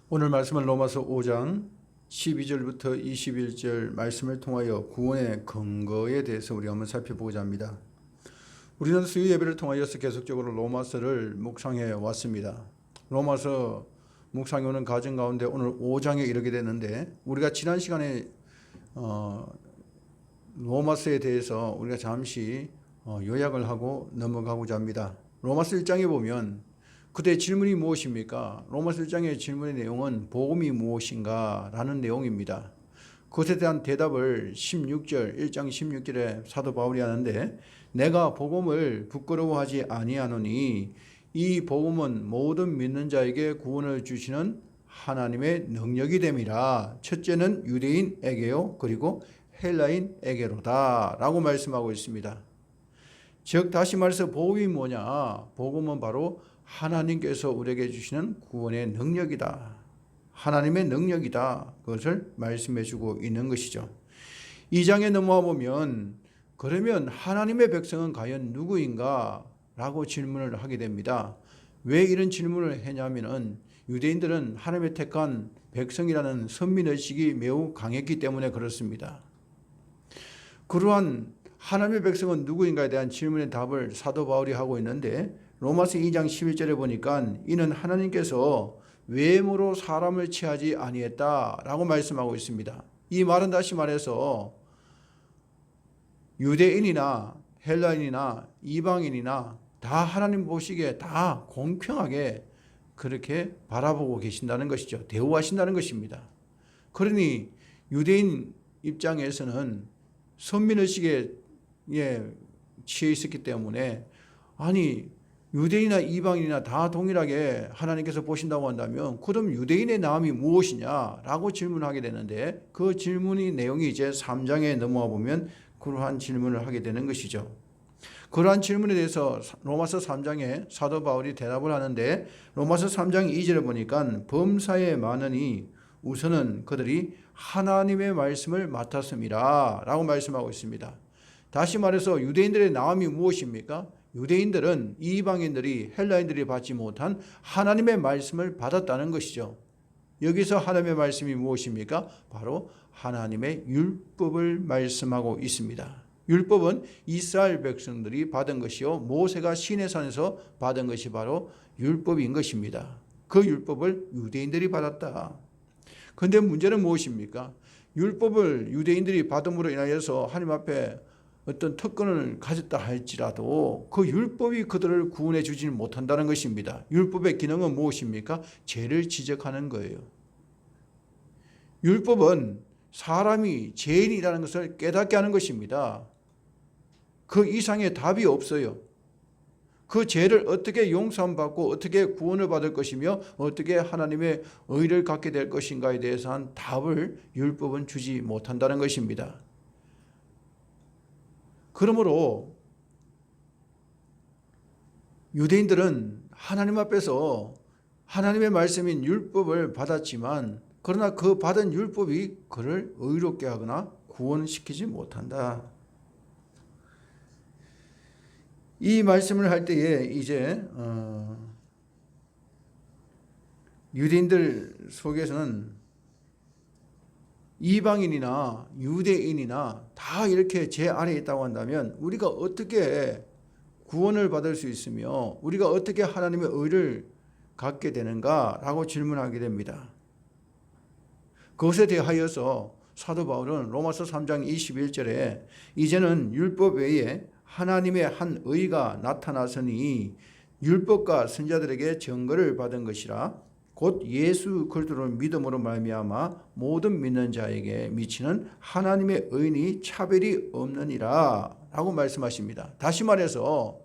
오늘 말씀은 로마서 5장 12절부터 21절 말씀을 통하여 구원의 근거에 대해서 우리가 한번 살펴보고자 합니다. 우리는 수요 예배를 통하여서 계속적으로 로마서를 묵상해 왔습니다. 로마서 묵상해 오는 과정 가운데 오늘 5장에 이르게 됐는데, 우리가 지난 시간에 로마서에 대해서 우리가 잠시 요약을 하고 넘어가고자 합니다. 로마서 1장에 보면 그때 질문이 무엇입니까? 로마서 1장의 질문의 내용은 복음이 무엇인가 라는 내용입니다. 그것에 대한 대답을 1장 16절에 사도 바울이 하는데, 내가 복음을 부끄러워하지 아니하노니 이 복음은 모든 믿는 자에게 구원을 주시는 하나님의 능력이 됨이라. 첫째는 유대인에게요, 그리고 헬라인에게로다 라고 말씀하고 있습니다. 즉 다시 말해서 복음이 뭐냐? 복음은 바로 하나님께서 우리에게 주시는 구원의 능력이다. 하나님의 능력이다. 그것을 말씀해 주고 있는 것이죠. 2장에 넘어와 보면, 그러면 하나님의 백성은 과연 누구인가? 라고 질문을 하게 됩니다. 왜 이런 질문을 했냐면은 유대인들은 하나님의 택한 백성이라는 선민의식이 매우 강했기 때문에 그렇습니다. 그러한 하나님의 백성은 누구인가에 대한 질문의 답을 사도 바울이 하고 있는데, 로마서 2장 11절에 보니까 이는 하나님께서 외모로 사람을 취하지 아니했다라고 말씀하고 있습니다. 이 말은 다시 말해서 유대인이나 헬라인이나 이방인이나 다 하나님 보시기에 다 공평하게 그렇게 바라보고 계신다는 것이죠. 대우하신다는 것입니다. 그러니 유대인 입장에서는 선민의식에 취해 있었기 때문에, 아니 유대인이나 이방인이나 다 동일하게 하나님께서 보신다고 한다면 그럼 유대인의 나음이 무엇이냐라고 질문하게 되는데, 그 질문의 내용이 이제 3장에 넘어와 보면 그러한 질문을 하게 되는 것이죠. 그러한 질문에 대해서 로마서 3장에 사도 바울이 대답을 하는데, 로마서 3장 2절에 보니까 범사에 많으니 우선은 그들이 하나님의 말씀을 맡았음이라 라고 말씀하고 있습니다. 다시 말해서 유대인들의 나음이 무엇입니까? 유대인들은 이방인들이, 헬라인들이 받지 못한 하나님의 말씀을 받았다는 것이죠. 여기서 하나님의 말씀이 무엇입니까? 바로 하나님의 율법을 말씀하고 있습니다. 율법은 이스라엘 백성들이 받은 것이요, 모세가 시내산에서 받은 것이 바로 율법인 것입니다. 그 율법을 유대인들이 받았다. 그런데 문제는 무엇입니까? 율법을 유대인들이 받음으로 인하여서 하나님 앞에 어떤 특권을 가졌다 할지라도 그 율법이 그들을 구원해 주지는 못한다는 것입니다. 율법의 기능은 무엇입니까? 죄를 지적하는 거예요. 율법은 사람이 죄인이라는 것을 깨닫게 하는 것입니다. 그 이상의 답이 없어요. 그 죄를 어떻게 용서받고 어떻게 구원을 받을 것이며 어떻게 하나님의 의를 갖게 될 것인가에 대해서 한 답을 율법은 주지 못한다는 것입니다. 그러므로 유대인들은 하나님 앞에서 하나님의 말씀인 율법을 받았지만, 그러나 그 받은 율법이 그를 의롭게 하거나 구원시키지 못한다. 이 말씀을 할 때에 이제 유대인들 속에서는 이방인이나 유대인이나 다 이렇게 죄 아래에 있다고 한다면 우리가 어떻게 구원을 받을 수 있으며 우리가 어떻게 하나님의 의를 갖게 되는가 라고 질문하게 됩니다. 그것에 대하여서 사도 바울은 로마서 3장 21절에 이제는 율법 외에 하나님의 한 의가 나타나서니 율법과 선지자들에게 증거를 받은 것이라 곧 예수 그리스도를 믿음으로 말미암아 모든 믿는 자에게 미치는 하나님의 의인이 차별이 없느니라 라고 말씀하십니다. 다시 말해서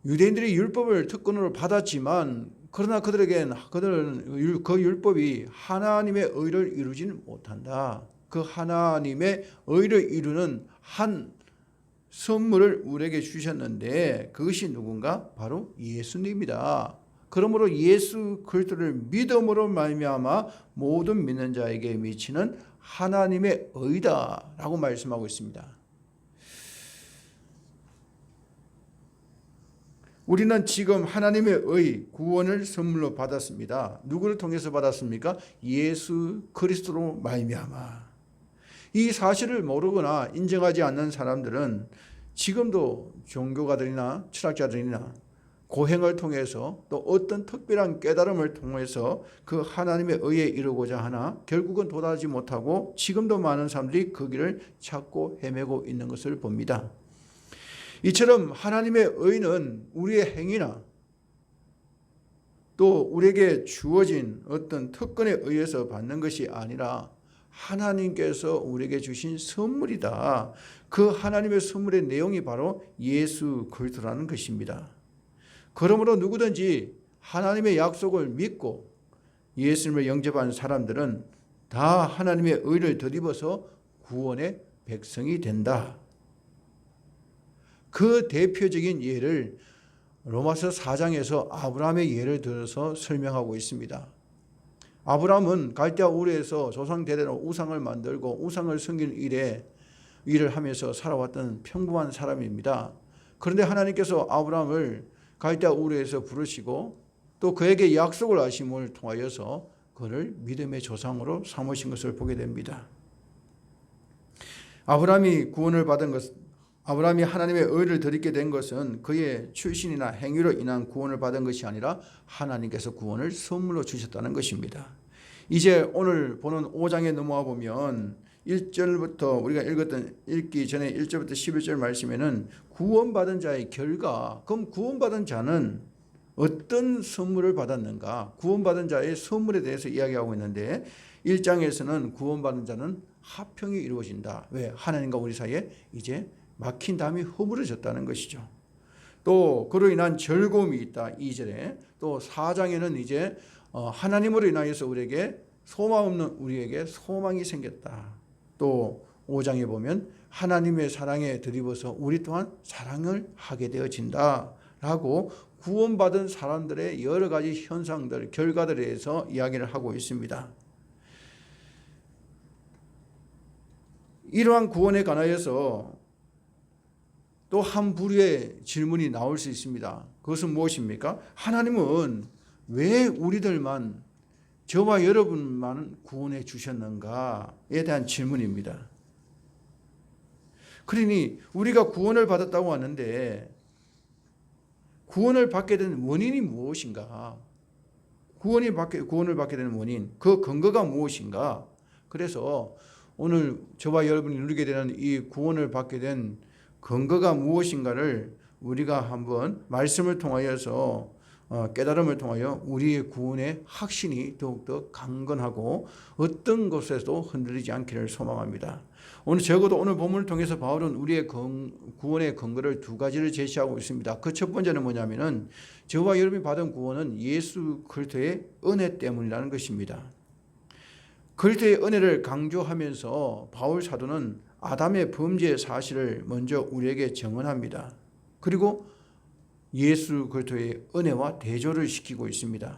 유대인들이 율법을 특권으로 받았지만, 그러나 그들은 그 율법이 하나님의 의를 이루지는 못한다. 그 하나님의 의를 이루는 한 선물을 우리에게 주셨는데 그것이 누군가? 바로 예수님이다. 그러므로 예수 그리스도를 믿음으로 말미암아 모든 믿는 자에게 미치는 하나님의 의다라고 말씀하고 있습니다. 우리는 지금 하나님의 의 구원을 선물로 받았습니다. 누구를 통해서 받았습니까? 예수 그리스도로 말미암아. 이 사실을 모르거나 인정하지 않는 사람들은 지금도 종교가들이나 철학자들이나 고행을 통해서 또 어떤 특별한 깨달음을 통해서 그 하나님의 의에 이르고자 하나 결국은 도달하지 못하고 지금도 많은 사람들이 그 길을 찾고 헤매고 있는 것을 봅니다. 이처럼 하나님의 의는 우리의 행위나 또 우리에게 주어진 어떤 특권에 의해서 받는 것이 아니라 하나님께서 우리에게 주신 선물이다. 그 하나님의 선물의 내용이 바로 예수 그리스도라는 것입니다. 그러므로 누구든지 하나님의 약속을 믿고 예수님을 영접한 사람들은 다 하나님의 의를 덧입어서 구원의 백성이 된다. 그 대표적인 예를 로마서 4장에서 아브라함의 예를 들어서 설명하고 있습니다. 아브라함은 갈대아 우르에서 조상 대대로 우상을 만들고 우상을 섬기는 일을 하면서 살아왔던 평범한 사람입니다. 그런데 하나님께서 아브라함을 갈대아 우르에서 부르시고 또 그에게 약속을 하심을 통하여서 그를 믿음의 조상으로 삼으신 것을 보게 됩니다. 아브라함이 하나님의 의를 드리게 된 것은 그의 출신이나 행위로 인한 구원을 받은 것이 아니라 하나님께서 구원을 선물로 주셨다는 것입니다. 이제 오늘 보는 5장에 넘어와 보면 1절부터 우리가 읽기 전에 1절부터 11절 말씀에는 구원받은 자의 결과, 그럼 구원받은 자는 어떤 선물을 받았는가? 구원받은 자의 선물에 대해서 이야기하고 있는데 1장에서는 구원받은 자는 화평이 이루어진다. 왜? 하나님과 우리 사이에 이제 막힌 담이 허물어졌다는 것이죠. 또 그로 인한 즐거움이 있다. 2절에 또 4장에는 이제 하나님으로 인하여서 우리에게 소망 없는 우리에게 소망이 생겼다. 또 5장에 보면 하나님의 사랑에 드리워서 우리 또한 사랑을 하게 되어진다 라고 구원받은 사람들의 여러 가지 현상들, 결과들에 대해서 이야기를 하고 있습니다. 이러한 구원에 관하여서 또 한 부류의 질문이 나올 수 있습니다. 그것은 무엇입니까? 하나님은 왜 우리들만, 저와 여러분만 구원해 주셨는가에 대한 질문입니다. 그러니 우리가 구원을 받았다고 하는데 구원을 받게 된 원인이 무엇인가? 구원을 받게 되는 원인, 그 근거가 무엇인가? 그래서 오늘 저와 여러분이 누리게 되는 이 구원을 받게 된 근거가 무엇인가를 우리가 한번 말씀을 통하여서 깨달음을 통하여 우리의 구원의 확신이 더욱더 강건하고 어떤 것에도 흔들리지 않기를 소망합니다. 적어도 오늘 본문을 통해서 바울은 우리의 구원의 근거를 두 가지를 제시하고 있습니다. 그 첫 번째는 뭐냐면은 저와 여러분이 받은 구원은 예수 그리스도의 은혜 때문이라는 것입니다. 그리스도의 은혜를 강조하면서 바울 사도는 아담의 범죄 사실을 먼저 우리에게 증언합니다. 그리고 예수 그리스도의 은혜와 대조를 시키고 있습니다.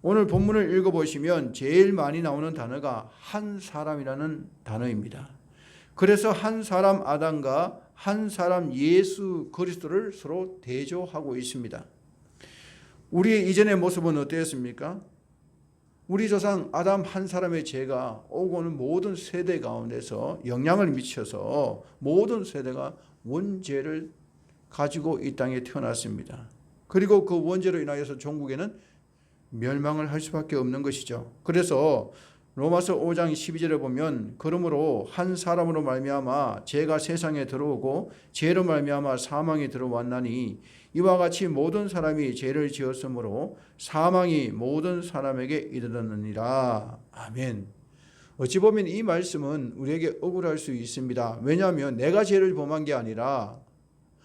오늘 본문을 읽어보시면 제일 많이 나오는 단어가 한 사람이라는 단어입니다. 그래서 한 사람 아담과 한 사람 예수 그리스도를 서로 대조하고 있습니다. 우리의 이전의 모습은 어땠습니까? 우리 조상 아담 한 사람의 죄가 오고는 모든 세대 가운데서 영향을 미쳐서 모든 세대가 원죄를 가지고 이 땅에 태어났습니다. 그리고 그 원죄로 인하여서 종국에는 멸망을 할 수밖에 없는 것이죠. 그래서 로마서 5장 12절에 보면 그러므로 한 사람으로 말미암아 죄가 세상에 들어오고 죄로 말미암아 사망이 들어왔나니 이와 같이 모든 사람이 죄를 지었으므로 사망이 모든 사람에게 이르렀느니라. 아멘. 어찌 보면 이 말씀은 우리에게 억울할 수 있습니다. 왜냐하면 내가 죄를 범한 게 아니라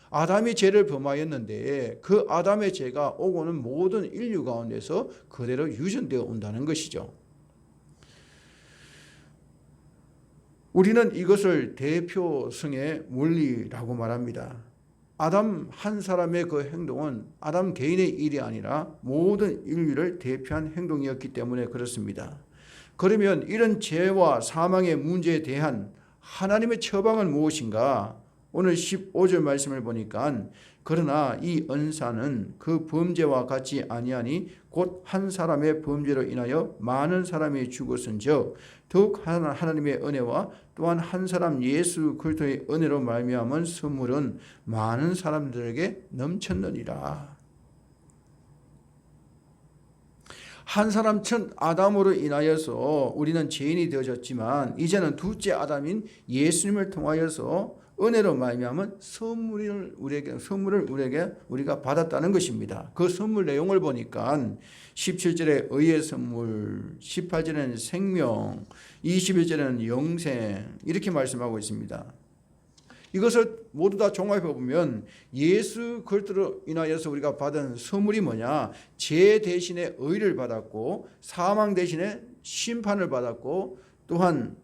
아담이 죄를 범하였는데 그 아담의 죄가 오고는 모든 인류 가운데서 그대로 유전되어 온다는 것이죠. 우리는 이것을 대표성의 원리라고 말합니다. 아담 한 사람의 그 행동은 아담 개인의 일이 아니라 모든 인류를 대표한 행동이었기 때문에 그렇습니다. 그러면 이런 죄와 사망의 문제에 대한 하나님의 처방은 무엇인가? 오늘 15절 말씀을 보니까 그러나 이 언사는 그 범죄와 같지 아니하니 곧 한 사람의 범죄로 인하여 많은 사람이 죽었은즉 더욱 하나님의 은혜와 또한 한 사람 예수 그리스도의 은혜로 말미암은 선물은 많은 사람들에게 넘쳤느니라. 한 사람 첫 아담으로 인하여서 우리는 죄인이 되어졌지만 이제는 둘째 아담인 예수님을 통하여서 은혜로 말미암은 선물을 우리에게 우리가 받았다는 것입니다. 그 선물 내용을 보니까 17절에 의의 선물, 18절에는 생명, 21절에는 영생 이렇게 말씀하고 있습니다. 이것을 모두 다 종합해 보면 예수 그리스도로 인하여서 우리가 받은 선물이 뭐냐? 죄 대신에 의를 받았고 사망 대신에 심판을 받았고 또한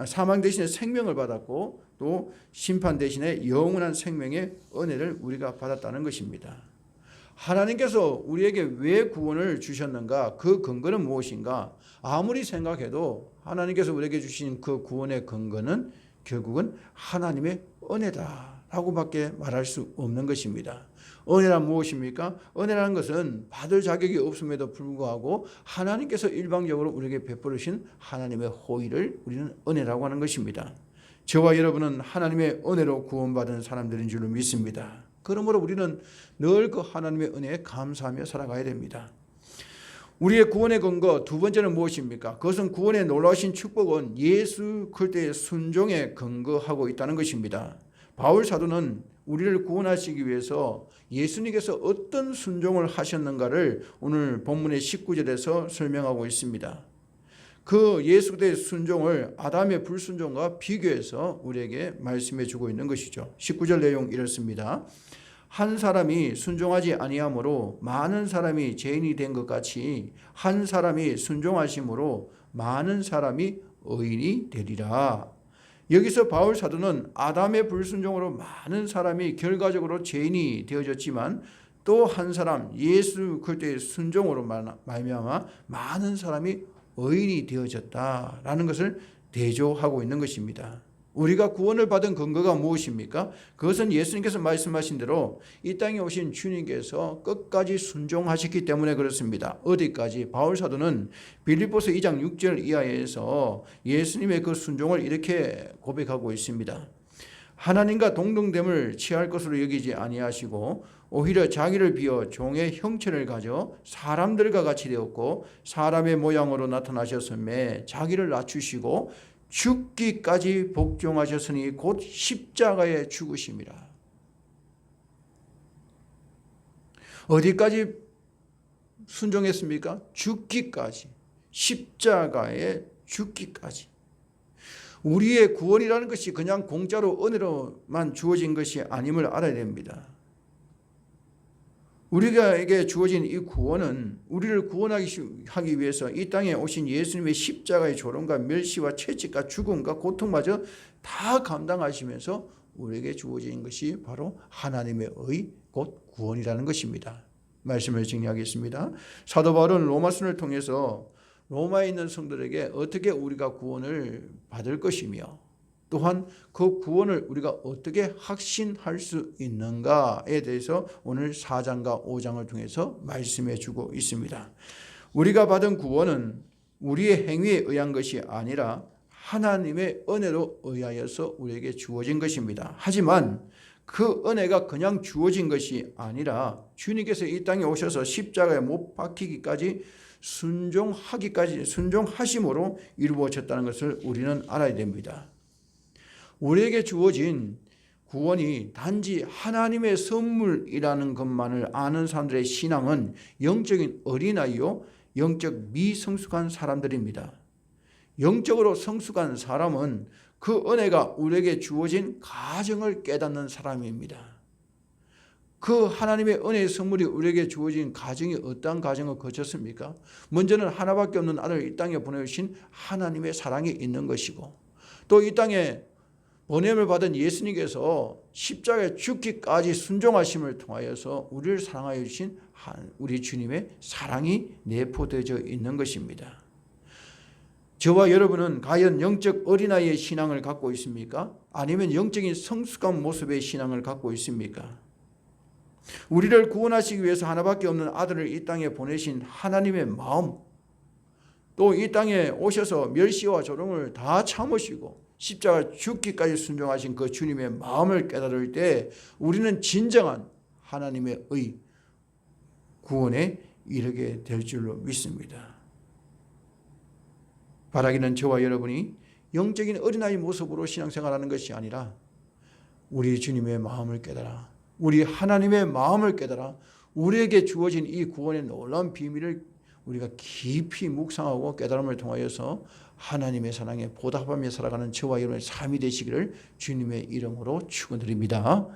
사망 대신에 생명을 받았고 또 심판 대신에 영원한 생명의 은혜를 우리가 받았다는 것입니다. 하나님께서 우리에게 왜 구원을 주셨는가? 그 근거는 무엇인가? 아무리 생각해도 하나님께서 우리에게 주신 그 구원의 근거는 결국은 하나님의 은혜다라고밖에 말할 수 없는 것입니다. 은혜란 무엇입니까? 은혜라는 것은 받을 자격이 없음에도 불구하고 하나님께서 일방적으로 우리에게 베풀으신 하나님의 호의를 우리는 은혜라고 하는 것입니다. 저와 여러분은 하나님의 은혜로 구원받은 사람들인 줄로 믿습니다. 그러므로 우리는 늘 그 하나님의 은혜에 감사하며 살아가야 됩니다. 우리의 구원의 근거 두 번째는 무엇입니까? 그것은 구원의 놀라우신 축복은 예수 그리스도의 순종에 근거하고 있다는 것입니다. 바울 사도는 우리를 구원하시기 위해서 예수님께서 어떤 순종을 하셨는가를 오늘 본문의 19절에서 설명하고 있습니다. 그 예수 그리스도의 순종을 아담의 불순종과 비교해서 우리에게 말씀해 주고 있는 것이죠. 19절 내용 이렇습니다. 한 사람이 순종하지 아니함으로 많은 사람이 죄인이 된 것 같이 한 사람이 순종하심으로 많은 사람이 의인이 되리라. 여기서 바울 사도는 아담의 불순종으로 많은 사람이 결과적으로 죄인이 되어졌지만 또 한 사람 예수 그리스도의 순종으로 말미암아 많은 사람이 의인이 되어졌다라는 것을 대조하고 있는 것입니다. 우리가 구원을 받은 근거가 무엇입니까? 그것은 예수님께서 말씀하신 대로 이 땅에 오신 주님께서 끝까지 순종하셨기 때문에 그렇습니다. 어디까지? 바울 사도는 빌립보서 2장 6절 이하에서 예수님의 그 순종을 이렇게 고백하고 있습니다. 하나님과 동등됨을 취할 것으로 여기지 아니하시고 오히려 자기를 비워 종의 형체를 가져 사람들과 같이 되었고 사람의 모양으로 나타나셨음에 자기를 낮추시고 죽기까지 복종하셨으니 곧 십자가에 죽으심이라. 어디까지 순종했습니까? 죽기까지. 십자가에 죽기까지. 우리의 구원이라는 것이 그냥 공짜로 은혜로만 주어진 것이 아님을 알아야 됩니다. 우리에게 주어진 이 구원은 우리를 구원하기 위해서 이 땅에 오신 예수님의 십자가의 조롱과 멸시와 채찍과 죽음과 고통마저 다 감당하시면서 우리에게 주어진 것이 바로 하나님의 의 곧 구원이라는 것입니다. 말씀을 정리하겠습니다. 사도 바울은 로마서를 통해서 로마에 있는 성도들에게 어떻게 우리가 구원을 받을 것이며 또한 그 구원을 우리가 어떻게 확신할 수 있는가에 대해서 오늘 4장과 5장을 통해서 말씀해 주고 있습니다. 우리가 받은 구원은 우리의 행위에 의한 것이 아니라 하나님의 은혜로 의하여서 우리에게 주어진 것입니다. 하지만 그 은혜가 그냥 주어진 것이 아니라 주님께서 이 땅에 오셔서 십자가에 못 박히기까지 순종하심으로 이루어졌다는 것을 우리는 알아야 됩니다. 우리에게 주어진 구원이 단지 하나님의 선물이라는 것만을 아는 사람들의 신앙은 영적인 어린아이요 영적 미성숙한 사람들입니다. 영적으로 성숙한 사람은 그 은혜가 우리에게 주어진 가정을 깨닫는 사람입니다. 그 하나님의 은혜의 선물이 우리에게 주어진 가정이 어떠한 가정을 거쳤습니까? 먼저는 하나밖에 없는 아들을 이 땅에 보내주신 하나님의 사랑이 있는 것이고 또 이 땅에 보냄을 받은 예수님께서 십자가에 죽기까지 순종하심을 통하여서 우리를 사랑하여 주신 우리 주님의 사랑이 내포되어 있는 것입니다. 저와 여러분은 과연 영적 어린아이의 신앙을 갖고 있습니까? 아니면 영적인 성숙한 모습의 신앙을 갖고 있습니까? 우리를 구원하시기 위해서 하나밖에 없는 아들을 이 땅에 보내신 하나님의 마음, 또 이 땅에 오셔서 멸시와 조롱을 다 참으시고 십자가 죽기까지 순종하신 그 주님의 마음을 깨달을 때 우리는 진정한 하나님의 의 구원에 이르게 될 줄로 믿습니다. 바라기는 저와 여러분이 영적인 어린아이 모습으로 신앙생활하는 것이 아니라 우리 주님의 마음을 깨달아, 우리 하나님의 마음을 깨달아 우리에게 주어진 이 구원의 놀라운 비밀을 우리가 깊이 묵상하고 깨달음을 통하여서 하나님의 사랑에 보답하며 살아가는 저와 여러분의 삶이 되시기를 주님의 이름으로 축원드립니다.